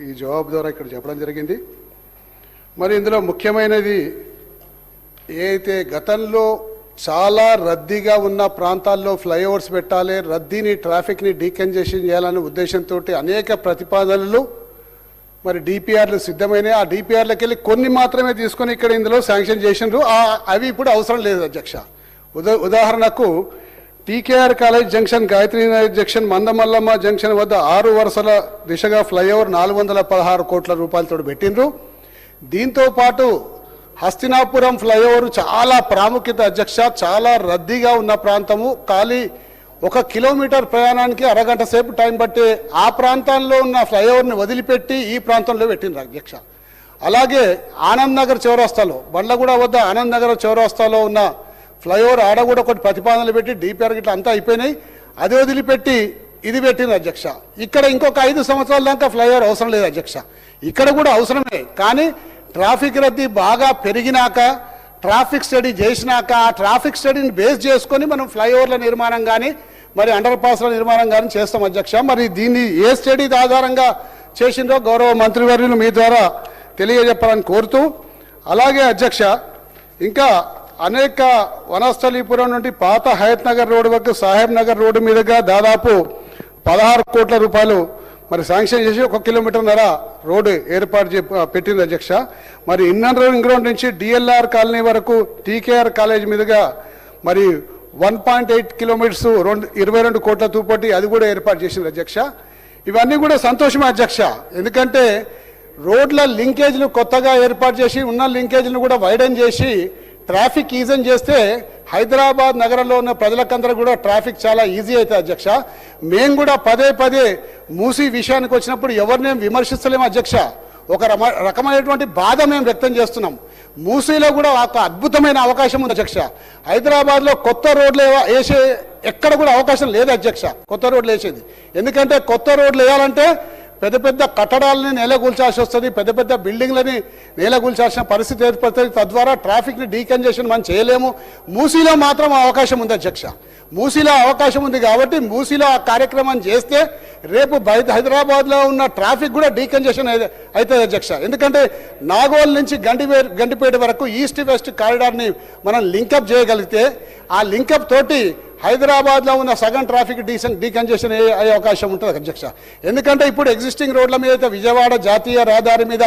ఈ జవాబు ద్వారా ఇక్కడ చెప్పడం జరిగింది. మరి ఇందులో ముఖ్యమైనది ఏదైతే గతంలో చాలా రద్దీగా ఉన్న ప్రాంతాల్లో ఫ్లైఓవర్స్ పెట్టాలి, రద్దీని ట్రాఫిక్ని డీకంజెషన్ చేయాలనే ఉద్దేశంతో అనేక ప్రతిపాదనలు మరి డిపిఆర్లు సిద్ధమైనవి. ఆ డిపిఆర్లకు వెళ్ళి కొన్ని మాత్రమే తీసుకొని ఇక్కడ ఇందులో శాంక్షన్ చేసినారు. అవి ఇప్పుడు అవసరం లేదు అధ్యక్ష. ఉదాహరణకు TKR college junction, Gayatrinagar junction, Mandamallamma junction వద్ద 6 వరుసల దిశగా ఫ్లైఓవర్ 416 కోట్ల రూపాయలతో పెట్టినరు. దీంతో పాటు హస్తినాపురం ఫ్లైఓవర్ చాలా ప్రాముఖ్యత అధ్యక్ష. చాలా రద్దీగా ఉన్న ప్రాంతము, ఖాళీ 1 కిలోమీటర్ ప్రయాణానికి అరగంట సేపు టైం పట్టే ఆ ప్రాంతంలో ఉన్న ఫ్లైఓవర్ని వదిలిపెట్టి ఈ ప్రాంతంలో పెట్టిండ్రు అధ్యక్ష. అలాగే ఆనంద్ నగర్ చౌరస్తాలో, బండ్లగూడ వద్ద ఆనంద్ నగర్ చౌరస్తాలో ఉన్న ఫ్లైఓవర్ ఆడ కూడా ఒకటి ప్రతిపాదనలు పెట్టి డిపిఆర్ గిట్లా అంతా అయిపోయినాయి. అది వదిలిపెట్టి ఇది పెట్టింది అధ్యక్ష. ఇక్కడ ఇంకొక 5 సంవత్సరాల దాకా ఫ్లైఓవర్ అవసరం లేదు అధ్యక్ష. ఇక్కడ కూడా అవసరమే, కానీ ట్రాఫిక్ రద్దీ బాగా పెరిగినాక, ట్రాఫిక్ స్టడీ చేసినాక, ఆ ట్రాఫిక్ స్టడీని బేస్ చేసుకొని మనం ఫ్లైఓవర్ల నిర్మాణం కానీ మరి అండర్ పాస్ల నిర్మాణం కానీ చేస్తాం అధ్యక్ష. మరి దీన్ని ఏ స్టడీ ఆధారంగా చేసిందో గౌరవ మంత్రివర్యులు మీ ద్వారా తెలియజెప్పాలని కోరుతూ, అలాగే అధ్యక్ష ఇంకా అనేక వనస్థలీపురం నుండి పాత హయత్ నగర్ రోడ్డు వరకు సాహెబ్ నగర్ రోడ్డు మీదుగా దాదాపు 16 కోట్ల రూపాయలు మరి శాంక్షన్ చేసి 1 కిలోమీటర్న్నర రోడ్డు ఏర్పాటు పెట్టింది అధ్యక్ష. మరి ఇన్నర్ రింగ్ రోడ్ నుంచి డిఎల్ఆర్ కాలనీ వరకు టీకేఆర్ కాలేజ్ మీదుగా మరి 1.8 కిలోమీటర్స్ 22 కోట్ల తూపటి అది కూడా ఏర్పాటు చేసింది అధ్యక్ష. ఇవన్నీ కూడా సంతోషమే అధ్యక్ష. ఎందుకంటే రోడ్ల లింకేజ్లు కొత్తగా ఏర్పాటు చేసి ఉన్న లింకేజ్లను కూడా వైడెన్ చేసి ట్రాఫిక్ ఈజన్ చేస్తే హైదరాబాద్ నగరంలో ఉన్న ప్రజలకందరూ కూడా ట్రాఫిక్ చాలా ఈజీ అవుతుంది అధ్యక్ష. మేము కూడా పదే మూసీ విషయానికి వచ్చినప్పుడు ఎవరినేం విమర్శిస్తలేము అధ్యక్ష. ఒక రకమైనటువంటి బాధ మేము వ్యక్తం చేస్తున్నాం. మూసీలో కూడా ఒక అద్భుతమైన అవకాశం ఉంది అధ్యక్ష. హైదరాబాద్లో కొత్త రోడ్లు వేసే ఎక్కడ కూడా అవకాశం లేదు అధ్యక్ష, కొత్త రోడ్లు వేసేది. ఎందుకంటే కొత్త రోడ్లు వేయాలంటే పెద్ద పెద్ద కట్టడాలని నేలగూల్చాల్సి వస్తుంది, పెద్ద బిల్డింగ్లని నేలగూల్చాల్సిన పరిస్థితి ఏర్పడుతుంది. తద్వారా ట్రాఫిక్ని డీకంజెషన్ మనం చేయలేము. మూసీలో మాత్రం అవకాశం ఉంది అధ్యక్ష. మూసీలో అవకాశం ఉంది కాబట్టి మూసీలో ఆ కార్యక్రమం చేస్తే రేపు హైదరాబాద్లో ఉన్న ట్రాఫిక్ కూడా డీకంజెషన్ అవుతుంది అధ్యక్ష. ఎందుకంటే నాగోల్ నుంచి గండిపేట వరకు ఈస్ట్ వెస్ట్ కారిడార్ని మనం లింకప్ చేయగలిగితే ఆ లింకప్ తోటి హైదరాబాద్లో ఉన్న సగం ట్రాఫిక్ డీకంజెషన్ అయ్యే అవకాశం ఉంటుంది అధ్యక్ష. ఎందుకంటే ఇప్పుడు ఎగ్జిస్టింగ్ రోడ్ల మీద అయితే విజయవాడ జాతీయ రహదారి మీద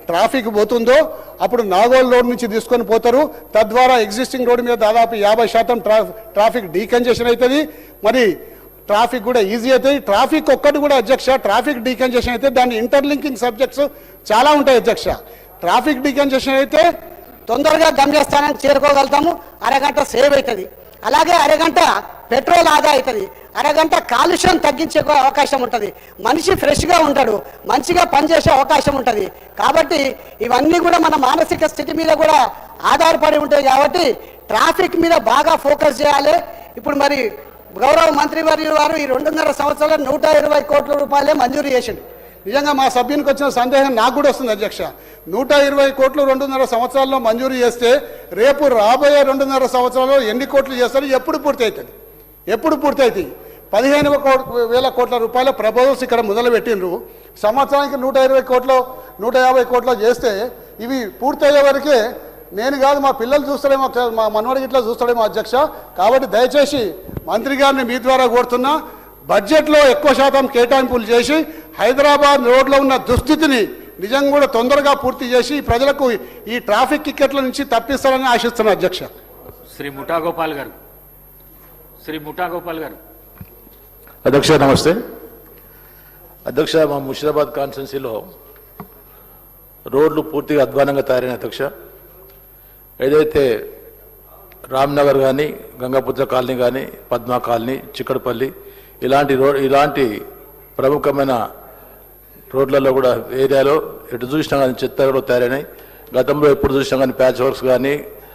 ట్రాఫిక్ పోతుందో అప్పుడు నాగోల్ రోడ్ నుంచి తీసుకొని పోతారు. తద్వారా ఎగ్జిస్టింగ్ రోడ్డు మీద దాదాపు 50% ట్రాఫిక్ డీకంజెషన్ అవుతుంది. మరి ట్రాఫిక్ కూడా ఈజీ అవుతుంది. ట్రాఫిక్ ఒక్కటి కూడా అధ్యక్ష, ట్రాఫిక్ డీకంజెషన్ అయితే దాని ఇంటర్లింకింగ్ సబ్జెక్ట్స్ చాలా ఉంటాయి అధ్యక్ష. ట్రాఫిక్ డీకంజెషన్ అయితే తొందరగా గమ్యస్థానానికి చేరుకోగలుగుతాము, అరగంట సేవ్ అవుతుంది. అలాగే అరగంట పెట్రోల్ ఆదా అవుతుంది, అరగంట కాలుష్యం తగ్గించే అవకాశం ఉంటుంది, మనిషి ఫ్రెష్గా ఉంటాడు, మంచిగా పనిచేసే అవకాశం ఉంటుంది. కాబట్టి ఇవన్నీ కూడా మన మానసిక స్థితి మీద కూడా ఆధారపడి ఉంటాయి. కాబట్టి ట్రాఫిక్ మీద బాగా ఫోకస్ చేయాలి. ఇప్పుడు మరి గౌరవ మంత్రివర్యులు వారు ఈ 2.5 సంవత్సరాలు 120 కోట్ల రూపాయలే మంజూరు చేసిండు. నిజంగా మా సభ్యునికి వచ్చిన సందేహం నాకు కూడా వస్తుంది అధ్యక్ష. 120 కోట్లు 2.5 సంవత్సరాల్లో మంజూరు చేస్తే రేపు రాబోయే 2.5 సంవత్సరాల్లో ఎన్ని కోట్లు చేస్తారు, ఎప్పుడు పూర్తి అవుతుంది? 15,000 కోట్ల రూపాయల ప్రపోజల్స్ ఇక్కడ మొదలు పెట్టిండ్రు. సంవత్సరానికి 120 కోట్లు 150 కోట్లు చేస్తే ఇవి పూర్తయ్యే వరకే నేను కాదు మా పిల్లలు చూస్తాడేమో, మా మనవడికి ఇట్లా చూస్తాడేమో అధ్యక్ష. కాబట్టి దయచేసి మంత్రి గారిని మీ ద్వారా కోరుతున్నా, బడ్జెట్లో ఎక్కువ శాతం కేటాయింపులు చేసి హైదరాబాద్ రోడ్లో ఉన్న దుస్థితిని నిజంగా కూడా తొందరగా పూర్తి చేసి ప్రజలకు ఈ ట్రాఫిక్ టికెట్ల నుంచి తప్పిస్తారని ఆశిస్తున్నా అధ్యక్ష. శ్రీ ముఠా గోపాల్ గారు. అధ్యక్ష నమస్తే. అధ్యక్ష, మా ముషిరాబాద్ కాన్స్టిట్యున్సీలో రోడ్లు పూర్తిగా అధ్వానంగా తయారైన అధ్యక్ష. ఏదైతే రామ్నగర్ కానీ, గంగాపుత్ర కాలనీ కానీ, పద్మా కాలనీ, చిక్కడపల్లి ఇలాంటి ప్రముఖమైన రోడ్లలో కూడా ఏరియాలో ఎటు చూసినా కానీ చెత్త కూడా తయారైనాయి. గతంలో ఎప్పుడు చూసినా కానీ ప్యాచ్ వర్క్స్ కానీ